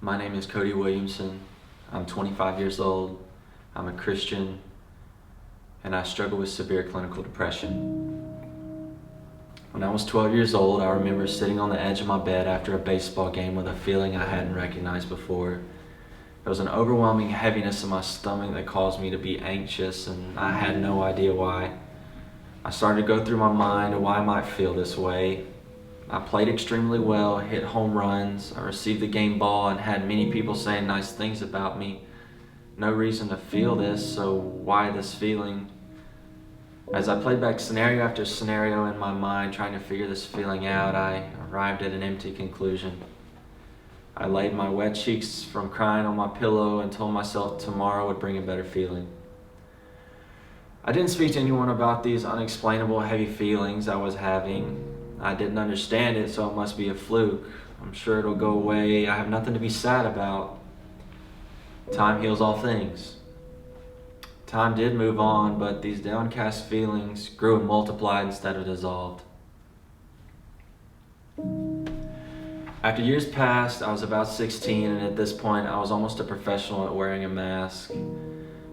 My name is Cody Williamson. I'm 25 years old. I'm a Christian, and I struggle with severe clinical depression. When I was 12 years old, I remember sitting on the edge of my bed after a baseball game with a feeling I hadn't recognized before. There was an overwhelming heaviness in my stomach that caused me to be anxious, and I had no idea why. I started to go through my mind why I might feel this way. I played extremely well, hit home runs, I received the game ball, and had many people saying nice things about me. No reason to feel this, so why this feeling? As I played back scenario after scenario in my mind, trying to figure this feeling out, I arrived at an empty conclusion. I laid my wet cheeks from crying on my pillow and told myself tomorrow would bring a better feeling. I didn't speak to anyone about these unexplainable heavy feelings I was having. I didn't understand it, so it must be a fluke. I'm sure it'll go away. I have nothing to be sad about. Time heals all things. Time did move on, but these downcast feelings grew and multiplied instead of dissolved. After years passed, I was about 16, and at this point I was almost a professional at wearing a mask.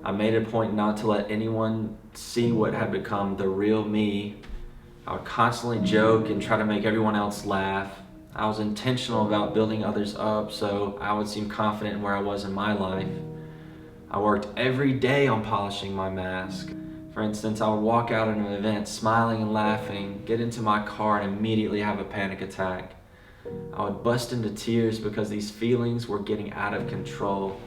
I made it a point not to let anyone see what had become the real me. I would constantly joke and try to make everyone else laugh. I was intentional about building others up so I would seem confident in where I was in my life. I worked every day on polishing my mask. For instance, I would walk out at an event smiling and laughing, get into my car and immediately have a panic attack. I would bust into tears because these feelings were getting out of control.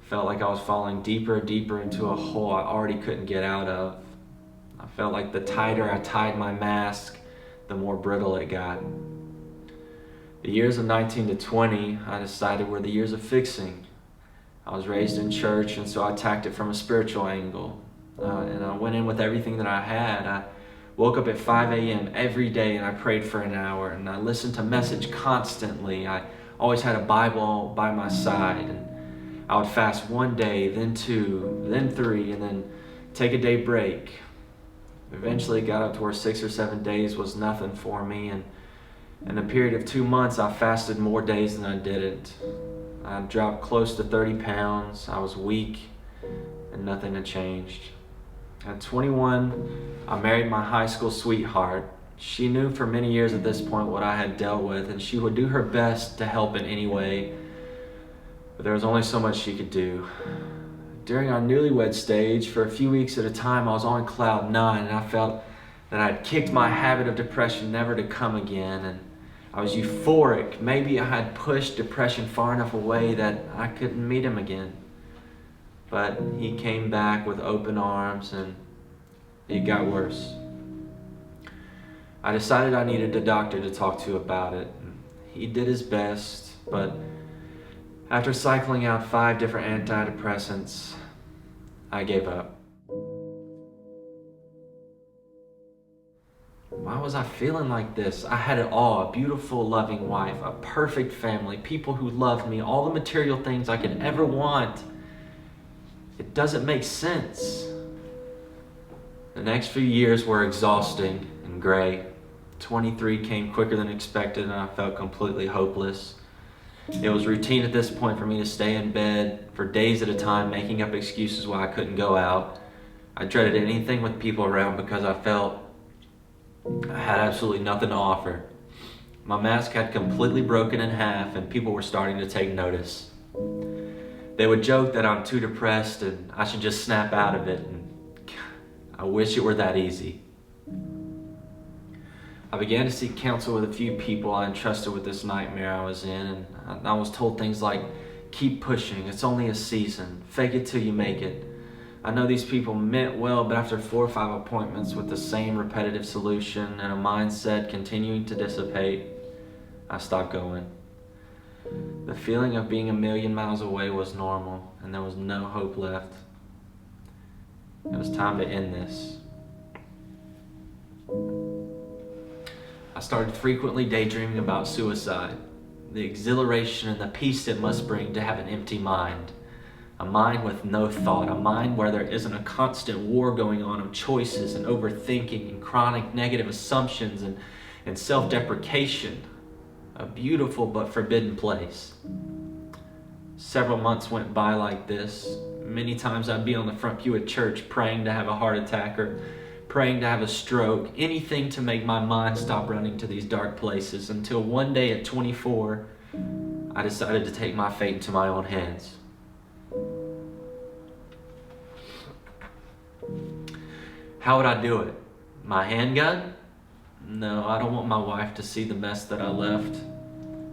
Felt like I was falling deeper and deeper into a hole I already couldn't get out of. I felt like the tighter I tied my mask, the more brittle it got. The years of 19 to 20, I decided were the years of fixing. I was raised in church, and so I attacked it from a spiritual angle. And I went in with everything that I had. I woke up at 5 a.m. every day and I prayed for an hour, and I listened to message constantly. I always had a Bible by my side, and I would fast one day, then two, then three, and then take a day break. Eventually got up to where 6 or 7 days was nothing for me, and in a period of 2 months I fasted more days than I didn't. I dropped close to 30 pounds, I was weak, and nothing had changed. At 21, I married my high school sweetheart. She knew for many years at this point what I had dealt with, and she would do her best to help in any way, but there was only so much she could do. During our newlywed stage, for a few weeks at a time, I was on cloud 9, and I felt that I'd kicked my habit of depression never to come again, and I was euphoric. Maybe I had pushed depression far enough away that I couldn't meet him again. But he came back with open arms, and it got worse. I decided I needed a doctor to talk to about it. He did his best, but after cycling out 5 different antidepressants, I gave up. Why was I feeling like this? I had it all: a beautiful, loving wife, a perfect family, people who loved me, all the material things I could ever want. It doesn't make sense. The next few years were exhausting and gray. 23 came quicker than expected, and I felt completely hopeless. It was routine at this point for me to stay in bed for days at a time, making up excuses why I couldn't go out. I dreaded anything with people around because I felt I had absolutely nothing to offer. My mask had completely broken in half, and people were starting to take notice. They would joke that I'm too depressed and I should just snap out of it, and I wish it were that easy. I began to seek counsel with a few people I entrusted with this nightmare I was in, and I was told things like, keep pushing, it's only a season, fake it till you make it. I know these people meant well, but after 4 or 5 appointments with the same repetitive solution and a mindset continuing to dissipate, I stopped going. The feeling of being a million miles away was normal, and there was no hope left. It was time to end this. I started frequently daydreaming about suicide, the exhilaration and the peace it must bring to have an empty mind. A mind with no thought, a mind where there isn't a constant war going on of choices and overthinking and chronic negative assumptions and self-deprecation. A beautiful but forbidden place. Several months went by like this. Many times I'd be on the front pew at church praying to have a heart attack or praying to have a stroke, anything to make my mind stop running to these dark places, until one day at 24, I decided to take my fate into my own hands. How would I do it? My handgun? No, I don't want my wife to see the mess that I left.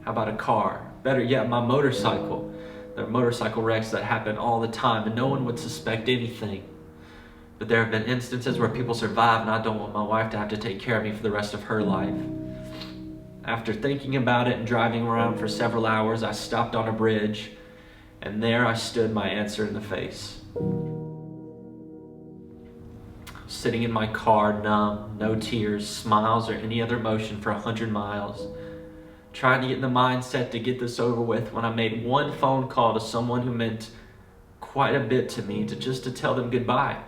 How about a car? Better yet, my motorcycle. There are motorcycle wrecks that happen all the time and no one would suspect anything. But there have been instances where people survive, and I don't want my wife to have to take care of me for the rest of her life. After thinking about it and driving around for several hours, I stopped on a bridge, and there I stood my answer in the face. Sitting in my car, numb, no tears, smiles, or any other emotion for 100 miles. Trying to get in the mindset to get this over with, when I made one phone call to someone who meant quite a bit to me, just to tell them goodbye.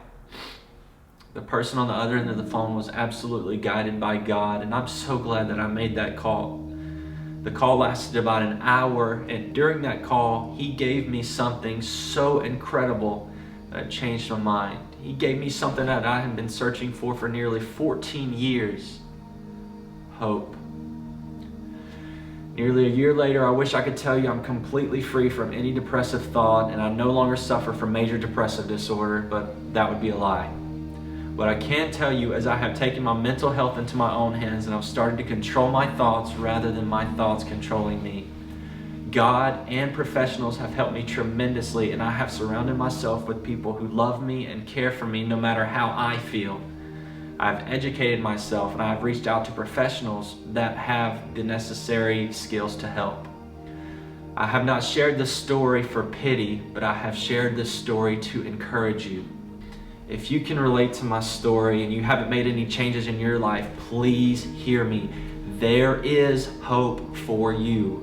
The person on the other end of the phone was absolutely guided by God, and I'm so glad that I made that call. The call lasted about an hour, and during that call, he gave me something so incredible that it changed my mind. He gave me something that I had been searching for nearly 14 years. Hope. Nearly a year later, I wish I could tell you I'm completely free from any depressive thought and I no longer suffer from major depressive disorder, but that would be a lie. What I can tell you is I have taken my mental health into my own hands and I've started to control my thoughts rather than my thoughts controlling me. God and professionals have helped me tremendously, and I have surrounded myself with people who love me and care for me no matter how I feel. I've educated myself and I've reached out to professionals that have the necessary skills to help. I have not shared this story for pity, but I have shared this story to encourage you. If you can relate to my story and you haven't made any changes in your life, please hear me. There is hope for you.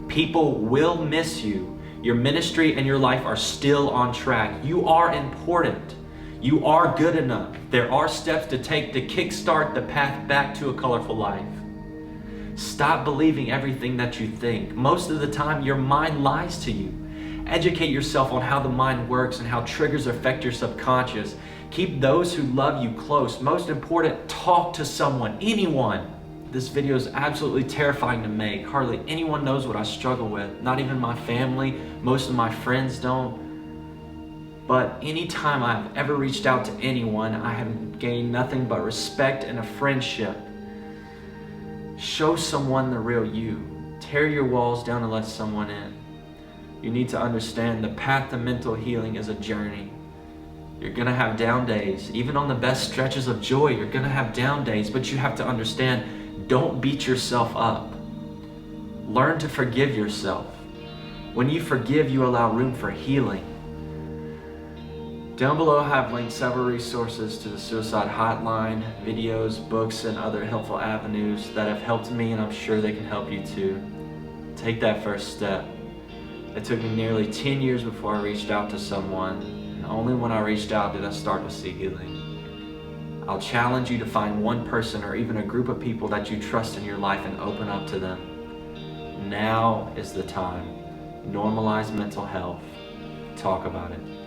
People will miss you. Your ministry and your life are still on track. You are important. You are good enough. There are steps to take to kickstart the path back to a colorful life. Stop believing everything that you think. Most of the time, your mind lies to you. Educate yourself on how the mind works and how triggers affect your subconscious. Keep those who love you close. Most important, talk to someone, anyone. This video is absolutely terrifying to make. Hardly anyone knows what I struggle with. Not even my family. Most of my friends don't. But anytime I've ever reached out to anyone, I have gained nothing but respect and a friendship. Show someone the real you. Tear your walls down and let someone in. You need to understand the path to mental healing is a journey. You're gonna have down days. Even on the best stretches of joy, you're gonna have down days, but you have to understand, don't beat yourself up. Learn to forgive yourself. When you forgive, you allow room for healing. Down below I have linked several resources to the suicide hotline, videos, books, and other helpful avenues that have helped me, and I'm sure they can help you too. Take that first step. It took me nearly 10 years before I reached out to someone, and only when I reached out did I start to see healing. I'll challenge you to find one person or even a group of people that you trust in your life and open up to them. Now is the time. Normalize mental health. Talk about it.